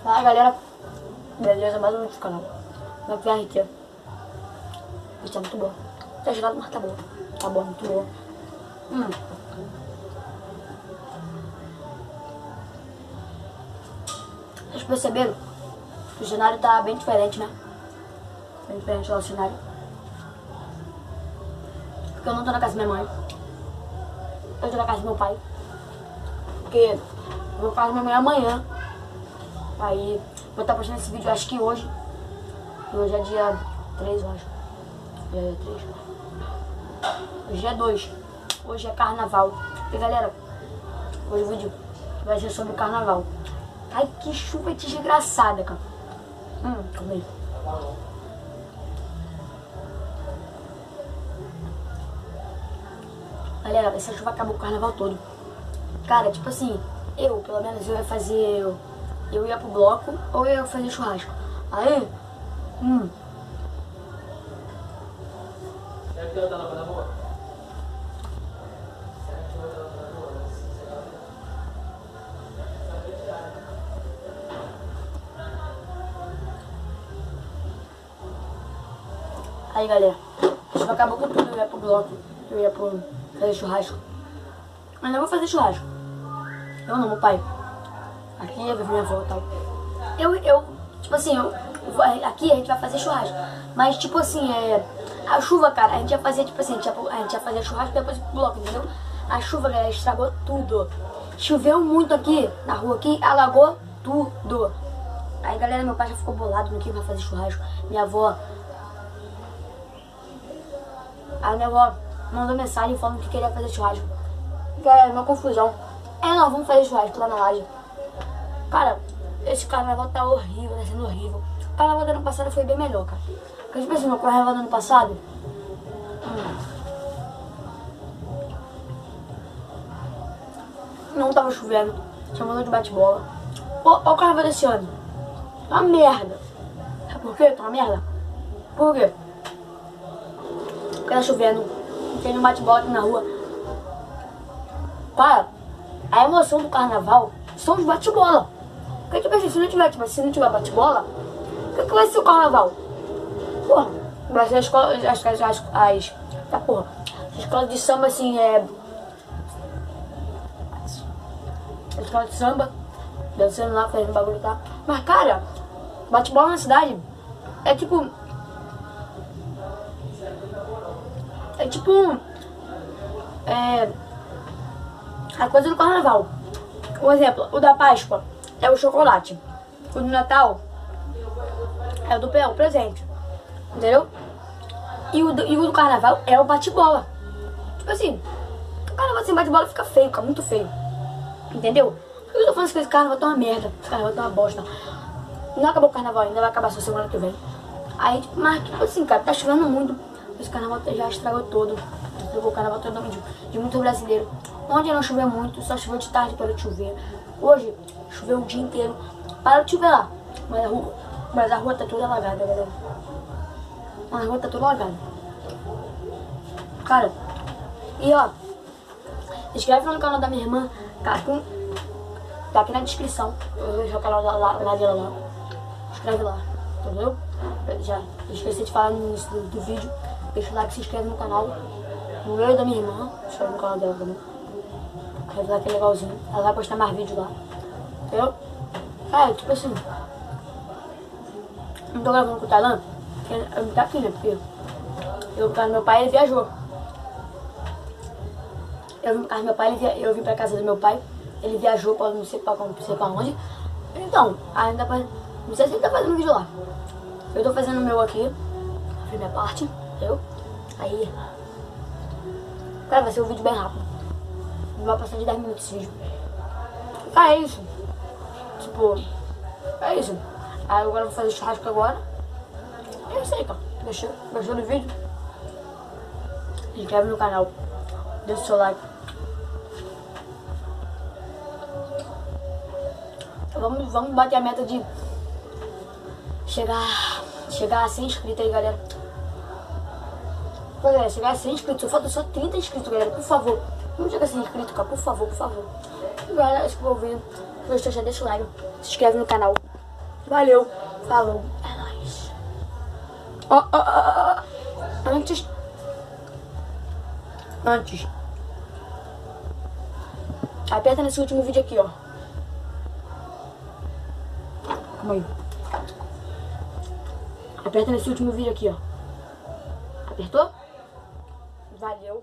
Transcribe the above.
Fala galera, beleza? Mais um vídeo do canal. Meu PRT. Isso é muito bom. Tá gelado, mas tá bom. Tá bom, muito bom. Vocês perceberam que o cenário tá bem diferente, né? Bem diferente lá o cenário. Porque eu não tô na casa da minha mãe. Eu tô na casa do meu pai. Porque eu vou pra casa da minha mãe amanhã. Aí vou estar postando esse vídeo, acho que hoje. E hoje é dia 3, eu acho. Dia 3. Hoje é 2. Hoje é carnaval. E galera, hoje o vídeo vai ser sobre o carnaval. Ai, que chuva desgraçada, cara. Calma aí. Galera, essa chuva acabou o carnaval todo. Cara, tipo assim, pelo menos, eu ia fazer... Eu ia pro bloco ou eu ia fazer churrasco. Aí... Aí, galera, a chuva acabou com tudo. Eu ia pro bloco, eu ia fazer churrasco. Mas não vou fazer churrasco. Eu não, meu pai. Aqui eu vi minha avó e tal. Tipo assim, aqui a gente vai fazer churrasco. Mas tipo assim, a chuva, cara, a gente ia fazer, tipo assim, a gente ia fazer churrasco e depois pro bloco, entendeu? A chuva, galera, estragou tudo. Choveu muito aqui, na rua aqui, alagou tudo. Aí, galera, meu pai já ficou bolado no que vai fazer churrasco. Minha avó... A minha avó mandou mensagem falando que queria fazer churrasco. Galera, uma confusão. Não, vamos fazer churrasco lá na laje. Cara, esse carnaval tá horrível, tá sendo horrível. O carnaval do ano passado foi bem melhor, cara. Porque, tipo assim, o carnaval do ano passado... Não tava chovendo, chamando de bate-bola. Olha o carnaval desse ano. Tá uma merda. Sabe por quê? Tá uma merda. Por quê? Porque tá chovendo, não tem um bate-bola aqui na rua. Cara, a emoção do carnaval são os bate-bola. Porque, tipo assim, se não tiver bate-bola, o que vai ser o carnaval? Porra, vai ser a escola, as escolas de samba, assim, a escola de samba, dançando lá, fazendo bagulho, tá? Mas, cara, bate-bola na cidade é tipo a coisa do carnaval. Um exemplo, o da Páscoa é o chocolate. O do Natal é o presente. Entendeu? E o do carnaval é o bate-bola. Tipo assim, o carnaval sem bate-bola fica feio, fica muito feio. Entendeu? Eu tô falando que esse carnaval tá uma merda. Esse carnaval tá uma bosta. Não acabou o carnaval ainda, vai acabar só semana que vem. Aí, mas tipo assim, cara, tá chovendo muito. Esse carnaval já estragou todo. Estragou o carnaval todo de muito brasileiro. Ontem não choveu muito, só choveu de tarde para de chover. Hoje choveu o dia inteiro. Para de chover lá. Mas a rua tá toda alagada, galera. A rua tá toda alagada. Cara, e ó, inscreve no canal da minha irmã, Catum. Tá aqui na descrição. Eu vou deixar o canal lá dela lá. Inscreve lá, entendeu? Já esqueci de falar no início do vídeo. Deixa o like, se inscreve no canal. No meu e da minha irmã. Se inscreve no canal dela também. Vai lá que é legalzinho. Ela vai postar mais vídeos lá. Entendeu? Tipo assim. Não tô gravando com o Talan. Ele tá aqui, né? Porque meu pai, ele viajou. Eu vim pra casa do meu pai, eu vim pra casa do meu pai. Ele viajou pra não sei pra onde. Então, ainda não sei se ele tá fazendo vídeo lá. Eu tô fazendo o meu aqui. A primeira parte. Entendeu? Aí. Cara, vai ser um vídeo bem rápido. Não vai passar de 10 minutos esse vídeo. É isso. Tipo, é isso. Aí agora eu vou fazer churrasco agora. É isso aí, cara. Gostou do vídeo? Se inscreve no canal. Deixa o seu like. Vamos bater a meta de chegar a 100 inscritos aí, galera. Galera, chegar a 100 inscritos. Só falta só 30 inscritos, galera. Por favor. Vamos chegar a 100 inscritos, cara. Por favor, por favor. Galera, se for ouvindo, gostou, já deixa o like. Se inscreve no canal. Valeu. Falou. É nóis. Ó. Antes. Aperta nesse último vídeo aqui, ó. Calma aí. Aperta nesse último vídeo aqui, ó. Apertou? Valeu.